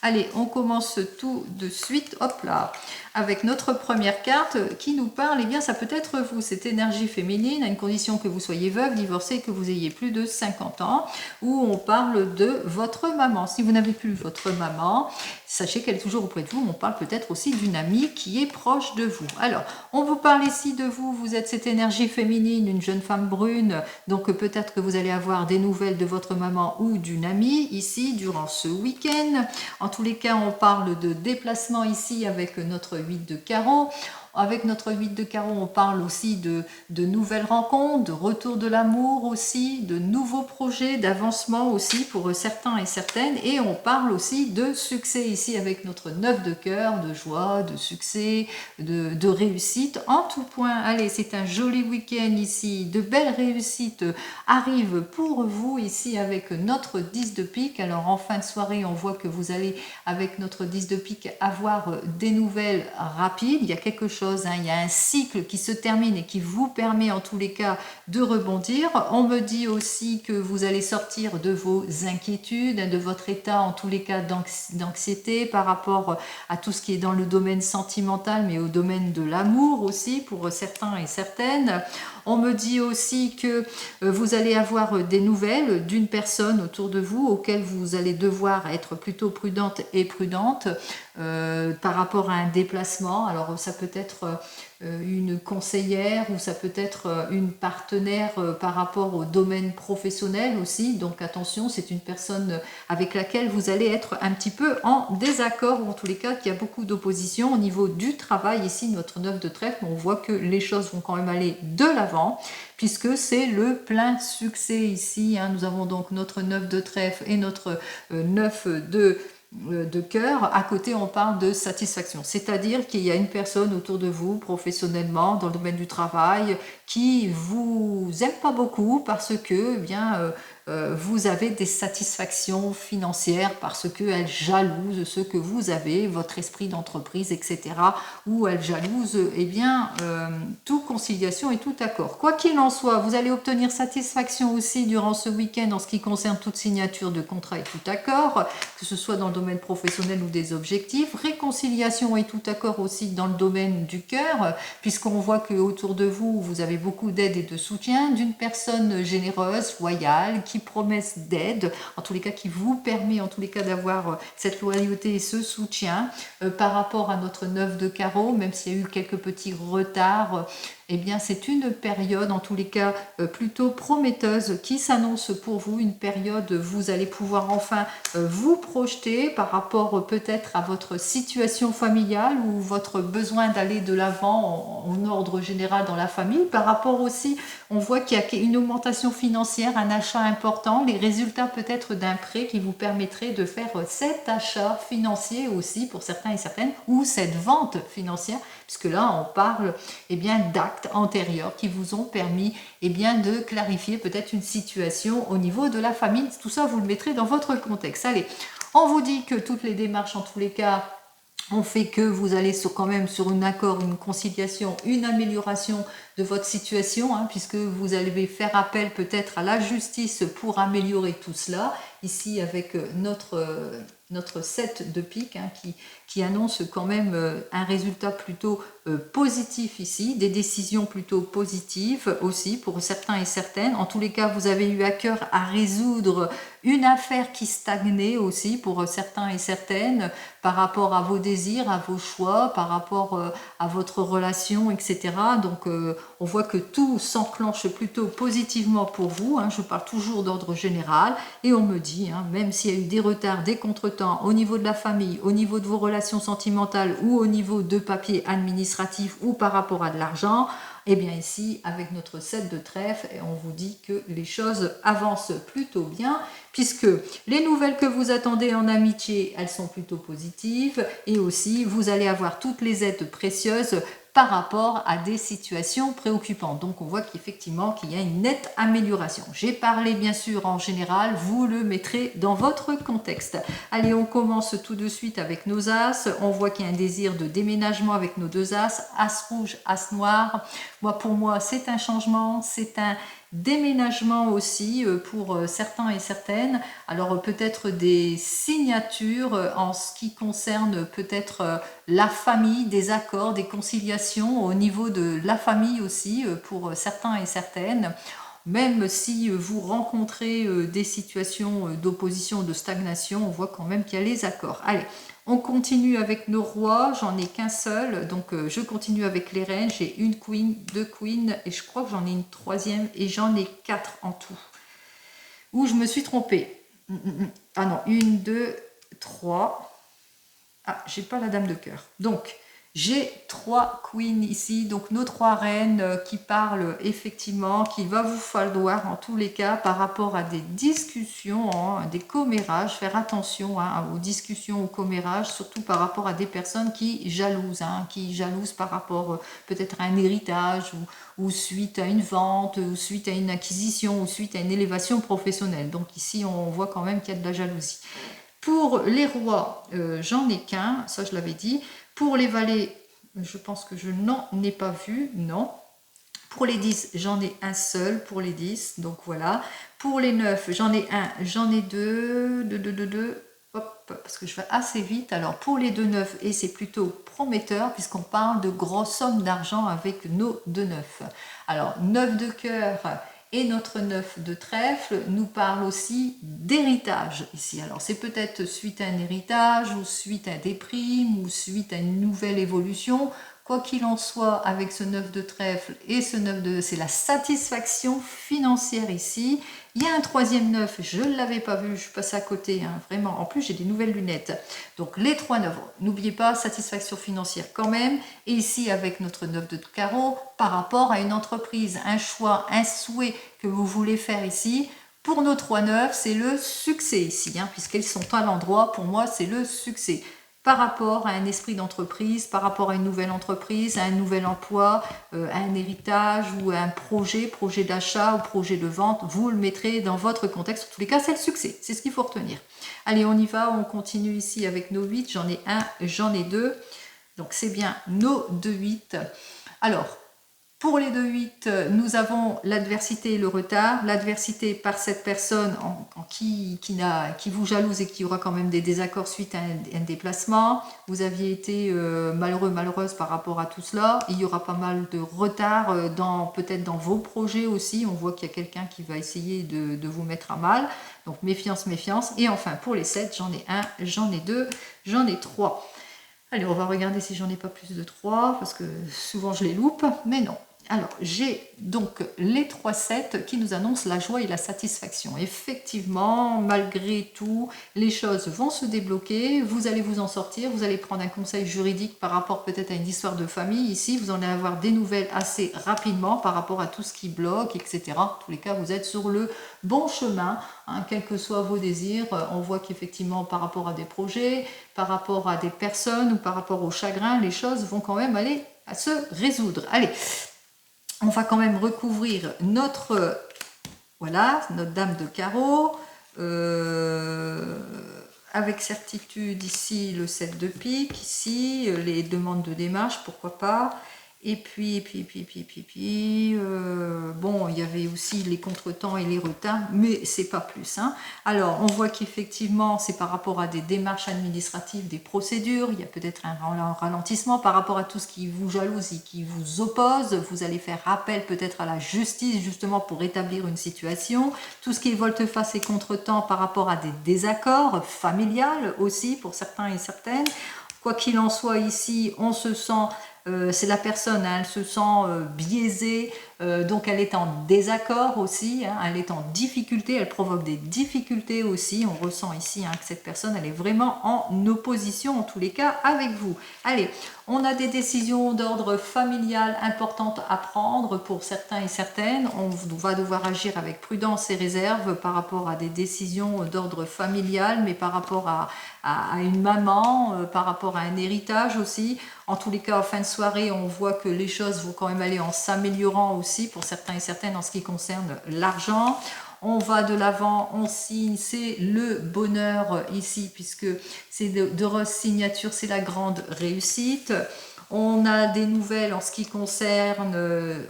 Allez, on commence tout de suite, hop là, avec notre première carte qui nous parle, bien ça peut être vous, cette énergie féminine, à une condition que vous soyez veuve, divorcée, que vous ayez plus de 50 ans, où on parle de votre maman. Si vous n'avez plus votre maman, sachez qu'elle est toujours auprès de vous, on parle peut-être aussi d'une amie qui est proche de vous. Alors, on vous parle ici de vous, vous êtes cette énergie féminine, une jeune femme brune, donc peut-être que vous allez avoir des nouvelles de votre maman ou d'une amie, ici, durant ce week-end. En tous les cas, on parle de déplacement ici avec notre 8 de carreau. Avec notre 8 de carreau, on parle aussi de nouvelles rencontres, de retour de l'amour aussi, de nouveaux projets, d'avancement aussi pour certains et certaines. Et on parle aussi de succès ici avec notre 9 de cœur, de joie, de succès, de réussite en tout point. Allez, c'est un joli week-end ici. De belles réussites arrivent pour vous ici avec notre 10 de pique. Alors en fin de soirée, on voit que vous allez avec notre 10 de pique avoir des nouvelles rapides. Il y a quelque chose, il y a un cycle qui se termine et qui vous permet en tous les cas de rebondir. On me dit aussi que vous allez sortir de vos inquiétudes, de votre état en tous les cas d'anxiété par rapport à tout ce qui est dans le domaine sentimental, mais au domaine de l'amour aussi pour certains et certaines. On me dit aussi que vous allez avoir des nouvelles d'une personne autour de vous auquel vous allez devoir être plutôt prudente et prudente par rapport à un déplacement. Alors ça peut être une conseillère ou ça peut être une partenaire par rapport au domaine professionnel aussi. Donc attention, c'est une personne avec laquelle vous allez être un petit peu en désaccord ou en tous les cas qu'il y a beaucoup d'opposition au niveau du travail. Ici, notre 9 de trèfle, on voit que les choses vont quand même aller de l'avant puisque c'est le plein succès ici. Nous avons donc notre 9 de trèfle et notre 9 de cœur. À côté, on parle de satisfaction, c'est-à-dire qu'il y a une personne autour de vous professionnellement dans le domaine du travail qui vous aime pas beaucoup parce que vous avez des satisfactions financières parce qu'elle jalouse ce que vous avez, votre esprit d'entreprise, etc. Ou elle jalouse, tout conciliation et tout accord. Quoi qu'il en soit, vous allez obtenir satisfaction aussi durant ce week-end en ce qui concerne toute signature de contrat et tout accord, que ce soit dans le domaine professionnel ou des objectifs. Réconciliation et tout accord aussi dans le domaine du cœur, puisqu'on voit que autour de vous, vous avez beaucoup d'aide et de soutien d'une personne généreuse, loyale, qui gentille promesse d'aide, en tous les cas qui vous permet en tous les cas d'avoir cette loyauté et ce soutien par rapport à notre 9 de carreau, même s'il y a eu quelques petits retards. Eh bien, c'est une période, en tous les cas, plutôt prometteuse qui s'annonce pour vous, une période où vous allez pouvoir enfin vous projeter par rapport peut-être à votre situation familiale ou votre besoin d'aller de l'avant en ordre général dans la famille. Par rapport aussi, on voit qu'il y a une augmentation financière, un achat important, les résultats peut-être d'un prêt qui vous permettrait de faire cet achat financier aussi pour certains et certaines, ou cette vente financière, puisque là on parle d'actes antérieurs qui vous ont permis de clarifier peut-être une situation au niveau de la famille. Tout ça vous le mettrez dans votre contexte. Allez, on vous dit que toutes les démarches en tous les cas on fait que vous allez quand même sur un accord, une conciliation, une amélioration de votre situation, puisque vous allez faire appel peut-être à la justice pour améliorer tout cela. Ici avec notre 7 de pique qui annonce quand même un résultat plutôt positif ici, des décisions plutôt positives aussi pour certains et certaines. En tous les cas, vous avez eu à cœur à résoudre une affaire qui stagnait aussi pour certains et certaines par rapport à vos désirs, à vos choix, par rapport à votre relation, etc. Donc on voit que tout s'enclenche plutôt positivement pour vous. Je parle toujours d'ordre général et on me dit, même s'il y a eu des retards, des contretemps au niveau de la famille, au niveau de vos relations sentimentales ou au niveau de papiers administratifs ou par rapport à de l'argent, et bien ici, avec notre 7 de trèfle, on vous dit que les choses avancent plutôt bien, puisque les nouvelles que vous attendez en amitié, elles sont plutôt positives, et aussi, vous allez avoir toutes les aides précieuses par rapport à des situations préoccupantes. Donc on voit qu'effectivement qu'il y a une nette amélioration. J'ai parlé bien sûr en général, vous le mettrez dans votre contexte. Allez, on commence tout de suite avec nos as. On voit qu'il y a un désir de déménagement avec nos deux as, as rouge, as noir. Pour moi, c'est un changement, c'est un déménagement aussi pour certains et certaines. Alors peut-être des signatures en ce qui concerne peut-être la famille, des accords, des conciliations au niveau de la famille aussi pour certains et certaines. Même si vous rencontrez des situations d'opposition, de stagnation, on voit quand même qu'il y a les accords. Allez, on continue avec nos rois, j'en ai qu'un seul, donc je continue avec les reines, j'ai une queen, deux queens, et je crois que j'en ai une troisième, et j'en ai 4 en tout. Où je me suis trompée. Ah non, 1, 2, 3. Ah, j'ai pas la dame de cœur. Donc, j'ai 3 queens ici, donc nos 3 reines qui parlent effectivement, qu'il va vous falloir en tous les cas par rapport à des discussions, des commérages, faire attention aux discussions, aux commérages, surtout par rapport à des personnes qui jalousent par rapport peut-être à un héritage ou suite à une vente, ou suite à une acquisition, ou suite à une élévation professionnelle. Donc ici, on voit quand même qu'il y a de la jalousie. Pour les rois, j'en ai qu'un, ça je l'avais dit. Pour les valets, je pense que je n'en ai pas vu, non. Pour les 10, j'en ai un seul pour les 10, donc voilà. Pour les 9, j'en ai un, j'en ai deux, hop, parce que je vais assez vite. Alors pour les 2 9, et c'est plutôt prometteur puisqu'on parle de grosses sommes d'argent avec nos 2 9. Alors 9 de cœur et notre 9 de trèfle nous parle aussi d'héritage ici. Alors c'est peut-être suite à un héritage ou suite à des primes ou suite à une nouvelle évolution. Quoi qu'il en soit, avec ce 9 de trèfle et ce 9 de... c'est la satisfaction financière ici. Il y a un troisième 9, je ne l'avais pas vu, je suis passée à côté, vraiment. En plus, j'ai des nouvelles lunettes. Donc les 3 9, n'oubliez pas, satisfaction financière quand même. Et ici, avec notre 9 de carreau, par rapport à une entreprise, un choix, un souhait que vous voulez faire ici. Pour nos 3 9, c'est le succès ici, puisqu'elles sont à l'endroit, pour moi, c'est le succès. Par rapport à un esprit d'entreprise, par rapport à une nouvelle entreprise, à un nouvel emploi, à un héritage ou à un projet d'achat ou projet de vente, vous le mettrez dans votre contexte. En tous les cas, c'est le succès, c'est ce qu'il faut retenir. Allez, on y va, on continue ici avec nos 8, j'en ai un, j'en ai 2. Donc c'est bien nos 2 8. Alors, Pour les 2-8, nous avons l'adversité et le retard. L'adversité par cette personne qui vous jalouse et qui aura quand même des désaccords suite à un déplacement. Vous aviez été malheureux, malheureuse par rapport à tout cela. Il y aura pas mal de retard peut-être dans vos projets aussi. On voit qu'il y a quelqu'un qui va essayer de vous mettre à mal. Donc méfiance, méfiance. Et enfin pour les 7, j'en ai 1, j'en ai 2, j'en ai 3. Allez, on va regarder si j'en ai pas plus de 3, parce que souvent je les loupe, mais non. Alors, j'ai donc les 3 sets qui nous annoncent la joie et la satisfaction. Effectivement, malgré tout, les choses vont se débloquer, vous allez vous en sortir, vous allez prendre un conseil juridique par rapport peut-être à une histoire de famille. Ici, vous allez avoir des nouvelles assez rapidement par rapport à tout ce qui bloque, etc. En tous les cas, vous êtes sur le bon chemin, hein, quels que soient vos désirs. On voit qu'effectivement, par rapport à des projets, par rapport à des personnes ou par rapport au chagrin, les choses vont quand même aller à se résoudre. Allez, on va quand même recouvrir notre dame de carreau, avec certitude ici le 7 de pique, ici les demandes de démarche, pourquoi pas. Et puis, bon, il y avait aussi les contretemps et les retards, mais c'est pas plus. Hein. Alors, on voit qu'effectivement, c'est par rapport à des démarches administratives, des procédures, il y a peut-être un ralentissement par rapport à tout ce qui vous jalouse et qui vous oppose. Vous allez faire appel peut-être à la justice, justement, pour établir une situation. Tout ce qui est volte-face et contretemps par rapport à des désaccords familiales aussi, pour certains et certaines. Quoi qu'il en soit, ici, on se sent... c'est la personne, hein, elle se sent biaisée, donc elle est en désaccord aussi, hein, elle est en difficulté, elle provoque des difficultés aussi. On ressent ici hein, que cette personne, elle est vraiment en opposition, en tous les cas, avec vous. Allez, on a des décisions d'ordre familial importantes à prendre pour certains et certaines. On va devoir agir avec prudence et réserve par rapport à des décisions d'ordre familial, mais par rapport à une maman, par rapport à un héritage aussi. En tous les cas, en fin de soirée, on voit que les choses vont quand même aller en s'améliorant aussi pour certains et certaines en ce qui concerne l'argent. On va de l'avant, on signe, c'est le bonheur ici, puisque c'est de re-signature, c'est la grande réussite. On a des nouvelles en ce qui concerne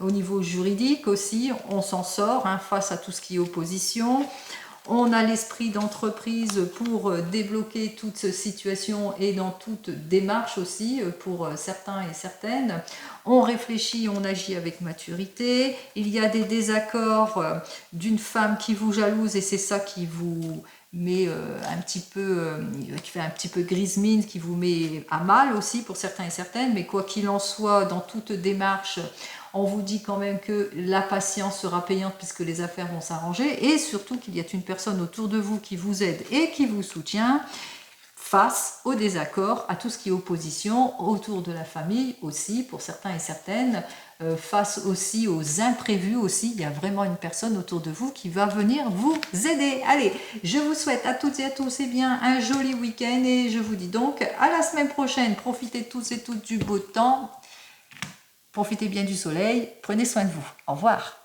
au niveau juridique aussi, on s'en sort hein, face à tout ce qui est opposition. On a l'esprit d'entreprise pour débloquer toute situation et dans toute démarche aussi pour certains et certaines. On réfléchit, on agit avec maturité. Il y a des désaccords d'une femme qui vous jalouse et c'est ça qui vous met un petit peu, qui fait un petit peu grise mine, qui vous met à mal aussi pour certains et certaines. Mais quoi qu'il en soit, dans toute démarche, on vous dit quand même que la patience sera payante puisque les affaires vont s'arranger et surtout qu'il y a une personne autour de vous qui vous aide et qui vous soutient face au désaccord, à tout ce qui est opposition, autour de la famille aussi pour certains et certaines, face aussi aux imprévus aussi, il y a vraiment une personne autour de vous qui va venir vous aider. Allez, je vous souhaite à toutes et à tous bien un joli week-end et je vous dis donc à la semaine prochaine. Profitez tous et toutes du beau temps. Profitez bien du soleil, prenez soin de vous. Au revoir.